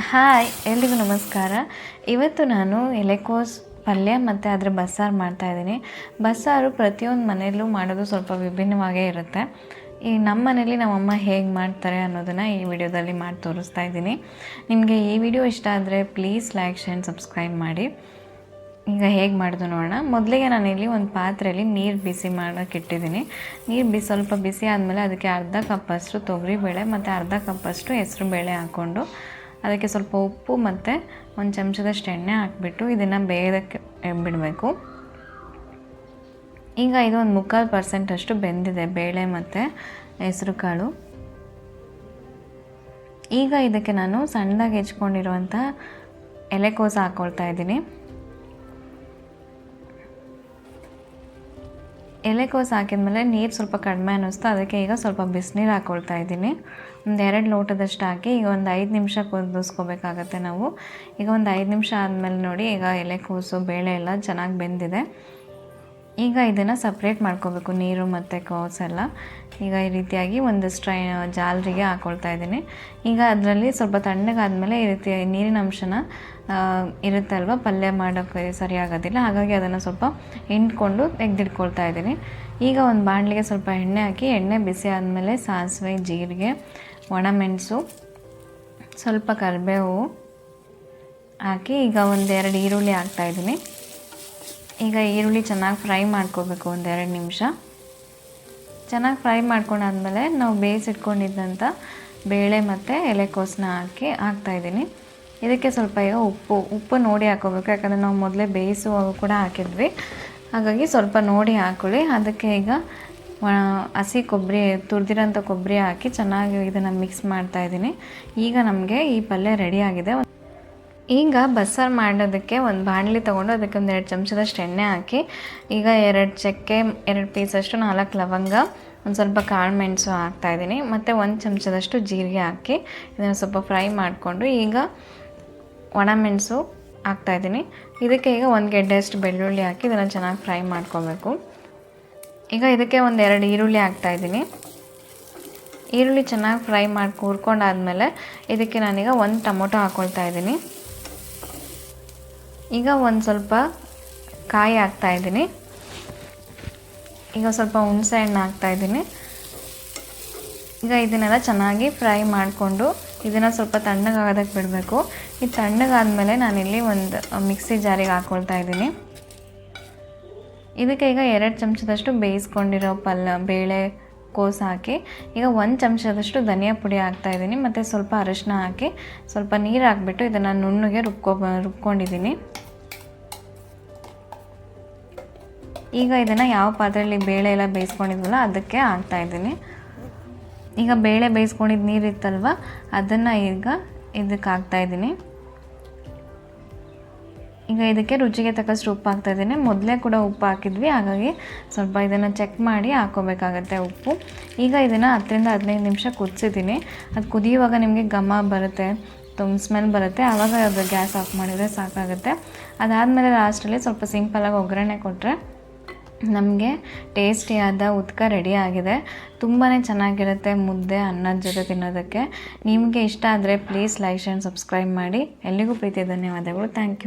Hi, ಎಲ್ರಿಗೂ ನಮಸ್ಕಾರ. ಇವತ್ತು ನಾನು ಎಲೆಕೋಸ್ ಪಲ್ಯ ಮತ್ತು ಅದರ ಬಸ್ಸಾರು ಮಾಡ್ತಾಯಿದ್ದೀನಿ. ಬಸ್ಸಾರು ಪ್ರತಿಯೊಂದು ಮನೆಯಲ್ಲೂ ಮಾಡೋದು ಸ್ವಲ್ಪ ವಿಭಿನ್ನವಾಗೇ ಇರುತ್ತೆ. ಈ ನಮ್ಮ ಮನೇಲಿ ನಮ್ಮಮ್ಮ ಹೇಗೆ ಮಾಡ್ತಾರೆ ಅನ್ನೋದನ್ನು ಈ ವಿಡಿಯೋದಲ್ಲಿ ಮಾಡಿ ತೋರಿಸ್ತಾ ಇದ್ದೀನಿ. ನಿಮಗೆ ಈ ವಿಡಿಯೋ ಇಷ್ಟ ಆದರೆ ಪ್ಲೀಸ್ ಲೈಕ್ ಶೇರ್ ಸಬ್ಸ್ಕ್ರೈಬ್ ಮಾಡಿ. ಈಗ ಹೇಗೆ ಮಾಡೋದು ನೋಡೋಣ. ಮೊದಲಿಗೆ ನಾನಿಲ್ಲಿ ಒಂದು ಪಾತ್ರೆಯಲ್ಲಿ ನೀರು ಬಿಸಿ ಮಾಡೋಕ್ಕೆ ಇಟ್ಟಿದ್ದೀನಿ. ನೀರು ಸ್ವಲ್ಪ ಬಿಸಿ ಆದಮೇಲೆ ಅದಕ್ಕೆ ಅರ್ಧ ಕಪ್ಪಷ್ಟು ತೊಗರಿಬೇಳೆ ಮತ್ತು ಅರ್ಧ ಕಪ್ಪಷ್ಟು ಹೆಸರುಬೇಳೆ ಹಾಕ್ಕೊಂಡು ಅದಕ್ಕೆ ಸ್ವಲ್ಪ ಉಪ್ಪು ಮತ್ತು ಒಂದು ಚಮಚದಷ್ಟು ಎಣ್ಣೆ ಹಾಕಿಬಿಟ್ಟು ಇದನ್ನು ಬೇಯೋದಕ್ಕೆ ಬಿಡಬೇಕು. ಈಗ ಇದು ಒಂದು 3/4% ಬೆಂದಿದೆ ಬೇಳೆ ಮತ್ತು ಹೆಸರು ಕಾಳು. ಈಗ ಇದಕ್ಕೆ ನಾನು ಸಣ್ಣದಾಗಿ ಹೆಚ್ಕೊಂಡಿರುವಂಥ ಎಲೆಕೋಸು ಹಾಕ್ಕೊಳ್ತಾ ಇದ್ದೀನಿ. ಎಲೆಕೋಸು ಹಾಕಿದ್ಮೇಲೆ ನೀರು ಸ್ವಲ್ಪ ಕಡಿಮೆ ಅನ್ನಿಸ್ತು, ಅದಕ್ಕೆ ಈಗ ಸ್ವಲ್ಪ ಬಿಸಿನೀರು ಹಾಕ್ಕೊಳ್ತಾ ಇದ್ದೀನಿ. ಒಂದು 2 ಲೋಟದಷ್ಟು ಹಾಕಿ ಈಗ ಒಂದು 5 ನಿಮಿಷ ಕುದಿಸ್ಕೋಬೇಕಾಗತ್ತೆ ನಾವು. ಈಗ ಒಂದು 5 ನಿಮಿಷ ಆದಮೇಲೆ ನೋಡಿ, ಈಗ ಎಲೆಕೋಸು ಬೇಳೆ ಎಲ್ಲ ಚೆನ್ನಾಗಿ ಬೆಂದಿದೆ. ಈಗ ಇದನ್ನು ಸಪ್ರೇಟ್ ಮಾಡ್ಕೋಬೇಕು, ನೀರು ಮತ್ತು ಕೋಸೆಲ್ಲ. ಈಗ ಈ ರೀತಿಯಾಗಿ ಒಂದು ಜಾಲರಿಗೆ ಹಾಕ್ಕೊಳ್ತಾ ಇದ್ದೀನಿ. ಈಗ ಅದರಲ್ಲಿ ಸ್ವಲ್ಪ ತಣ್ಣಗಾದ್ಮೇಲೆ ಈ ರೀತಿ ನೀರಿನ ಅಂಶನ ಇರುತ್ತೆ ಅಲ್ವ, ಪಲ್ಯ ಮಾಡೋಕ್ಕೆ ಸರಿಯಾಗೋದಿಲ್ಲ. ಹಾಗಾಗಿ ಅದನ್ನು ಸ್ವಲ್ಪ ಹಿಂಡ್ಕೊಂಡು ತೆಗೆದಿಟ್ಕೊಳ್ತಾ ಇದ್ದೀನಿ. ಈಗ ಒಂದು ಬಾಣಲಿಗೆ ಸ್ವಲ್ಪ ಎಣ್ಣೆ ಹಾಕಿ, ಎಣ್ಣೆ ಬಿಸಿ ಆದಮೇಲೆ ಸಾಸಿವೆ, ಜೀರಿಗೆ, ಒಣಮೆಣಸು, ಸ್ವಲ್ಪ ಕರಿಬೇವು ಹಾಕಿ ಈಗ 1-2 ಈರುಳ್ಳಿ ಹಾಕ್ತಾಯಿದ್ದೀನಿ. ಈಗ ಈರುಳ್ಳಿ ಚೆನ್ನಾಗಿ ಫ್ರೈ ಮಾಡ್ಕೋಬೇಕು 1-2 ನಿಮಿಷ. ಚೆನ್ನಾಗಿ ಫ್ರೈ ಮಾಡ್ಕೊಂಡಾದ್ಮೇಲೆ ನಾವು ಬೇಯಿಸಿಟ್ಕೊಂಡಿದ್ದಂಥ ಬೇಳೆ ಮತ್ತು ಎಲೆಕೋಸನ್ನ ಹಾಕ್ತಾಯಿದ್ದೀನಿ. ಇದಕ್ಕೆ ಸ್ವಲ್ಪ ಈಗ ಉಪ್ಪು ನೋಡಿ ಹಾಕ್ಕೋಬೇಕು, ಯಾಕಂದರೆ ನಾವು ಮೊದಲೇ ಬೇಯಿಸುವಾಗ ಕೂಡ ಹಾಕಿದ್ವಿ. ಹಾಗಾಗಿ ಸ್ವಲ್ಪ ನೋಡಿ ಹಾಕ್ಕೊಳ್ಳಿ. ಅದಕ್ಕೆ ಈಗ ಹಸಿ ಕೊಬ್ಬರಿ, ತುರಿದಿರೋಂಥ ಕೊಬ್ಬರಿ ಹಾಕಿ ಚೆನ್ನಾಗಿ ಇದನ್ನು ಮಿಕ್ಸ್ ಮಾಡ್ತಾಯಿದ್ದೀನಿ. ಈಗ ನಮಗೆ ಈ ಪಲ್ಯ ರೆಡಿಯಾಗಿದೆ. ಈಗ ಬಸ್ಸಾರು ಮಾಡೋದಕ್ಕೆ ಒಂದು ಬಾಣಲಿ ತೊಗೊಂಡು ಅದಕ್ಕೆ 2 ಚಮಚದಷ್ಟು ಎಣ್ಣೆ ಹಾಕಿ, ಈಗ 2 ಚಕ್ಕೆ, 2 ಪೀಸಷ್ಟು 4 ಲವಂಗ, ಒಂದು ಸ್ವಲ್ಪ ಕಾಳು ಮೆಣಸು ಹಾಕ್ತಾಯಿದ್ದೀನಿ ಮತ್ತು 1 ಚಮಚದಷ್ಟು ಜೀರಿಗೆ ಹಾಕಿ ಇದನ್ನು ಸ್ವಲ್ಪ ಫ್ರೈ ಮಾಡಿಕೊಂಡು ಈಗ ಒಣಮೆಣಸು ಹಾಕ್ತಾಯಿದ್ದೀನಿ. ಇದಕ್ಕೆ ಈಗ 1 ಗೆಡ್ಡೆಯಷ್ಟು ಬೆಳ್ಳುಳ್ಳಿ ಹಾಕಿ ಇದನ್ನು ಚೆನ್ನಾಗಿ ಫ್ರೈ ಮಾಡ್ಕೋಬೇಕು. ಈಗ ಇದಕ್ಕೆ 1-2 ಈರುಳ್ಳಿ ಹಾಕ್ತಾಯಿದ್ದೀನಿ. ಈರುಳ್ಳಿ ಚೆನ್ನಾಗಿ ಫ್ರೈ ಹುರ್ಕೊಂಡಾದ್ಮೇಲೆ ಇದಕ್ಕೆ ನಾನೀಗ 1 ಟೊಮೊಟೊ ಹಾಕ್ಕೊಳ್ತಾ ಇದ್ದೀನಿ. ಈಗ ಒಂದು ಸ್ವಲ್ಪ ಕಾಯಿ ಹಾಕ್ತಾಯಿದ್ದೀನಿ. ಈಗ ಸ್ವಲ್ಪ ಹುಣಸೆ ಹಣ್ಣು ಹಾಕ್ತಾಯಿದ್ದೀನಿ. ಈಗ ಇದನ್ನೆಲ್ಲ ಚೆನ್ನಾಗಿ ಫ್ರೈ ಮಾಡಿಕೊಂಡು ಇದನ್ನು ಸ್ವಲ್ಪ ತಣ್ಣಗಾಗೋದಕ್ಕೆ ಬಿಡಬೇಕು. ಇದು ತಣ್ಣಗಾದ್ಮೇಲೆ ನಾನಿಲ್ಲಿ ಒಂದು ಮಿಕ್ಸಿ ಜಾರಿಗೆ ಹಾಕ್ಕೊಳ್ತಾ ಇದ್ದೀನಿ. ಇದಕ್ಕೆ ಈಗ 2 ಚಮಚದಷ್ಟು ಬೇಯಿಸ್ಕೊಂಡಿರೋ ಬೇಳೆ ಕೋಸು ಹಾಕಿ ಈಗ 1 ಚಮಚದಷ್ಟು ಧನಿಯಾ ಪುಡಿ ಹಾಕ್ತಾಯಿದ್ದೀನಿ ಮತ್ತು ಸ್ವಲ್ಪ ಅರಿಶಿನ ಹಾಕಿ ಸ್ವಲ್ಪ ನೀರು ಹಾಕ್ಬಿಟ್ಟು ಇದನ್ನು ನುಣ್ಣಗೆ ರುಬ್ಕೊಂಡಿದ್ದೀನಿ. ಈಗ ಇದನ್ನು ಯಾವ ಪಾತ್ರೆಯಲ್ಲಿ ಬೇಳೆ ಎಲ್ಲ ಬೇಯಿಸ್ಕೊಂಡಿದ್ವಲ್ಲ ಅದಕ್ಕೆ ಹಾಕ್ತಾಯಿದ್ದೀನಿ. ಈಗ ಬೇಳೆ ಬೇಯಿಸ್ಕೊಂಡಿದ್ದು ನೀರಿತ್ತಲ್ವ ಅದನ್ನು ಈಗ ಇದಕ್ಕೆ ಹಾಕ್ತಾಯಿದ್ದೀನಿ. ಈಗ ಇದಕ್ಕೆ ರುಚಿಗೆ ತಕ್ಕಷ್ಟು ಉಪ್ಪು ಹಾಕ್ತಾಯಿದ್ದೀನಿ. ಮೊದಲೇ ಕೂಡ ಉಪ್ಪು ಹಾಕಿದ್ವಿ, ಹಾಗಾಗಿ ಸ್ವಲ್ಪ ಇದನ್ನು ಚೆಕ್ ಮಾಡಿ ಹಾಕ್ಕೋಬೇಕಾಗತ್ತೆ ಉಪ್ಪು. ಈಗ ಇದನ್ನು 10-15 ನಿಮಿಷ ಕುದಿಸಿದ್ದೀನಿ. ಅದು ಕುದಿಯುವಾಗ ನಿಮಗೆ ಘಮ ಬರುತ್ತೆ, ಸ್ಮೆಲ್ ಬರುತ್ತೆ, ಆವಾಗ ಅದು ಗ್ಯಾಸ್ ಆಫ್ ಮಾಡಿದರೆ ಸಾಕಾಗುತ್ತೆ. ಅದಾದಮೇಲೆ ಲಾಸ್ಟಲ್ಲಿ ಸ್ವಲ್ಪ ಸಿಂಪಲಾಗಿ ಒಗ್ಗರಣೆ ಕೊಟ್ಟರೆ ನಮಗೆ ಟೇಸ್ಟಿಯಾದ ಉತ್ಕ ರೆಡಿ ಆಗಿದೆ. ತುಂಬಾ ಚೆನ್ನಾಗಿರುತ್ತೆ ಮುದ್ದೆ ಅನ್ನದ ಜೊತೆ ತಿನ್ನೋದಕ್ಕೆ. ನಿಮಗೆ ಇಷ್ಟ ಆದರೆ ಪ್ಲೀಸ್ ಲೈಕ್ ಶೇರ್ ಸಬ್ಸ್ಕ್ರೈಬ್ ಮಾಡಿ. ಎಲ್ಲಿಗೂ ಪ್ರೀತಿಯ ಧನ್ಯವಾದಗಳು. Thank you.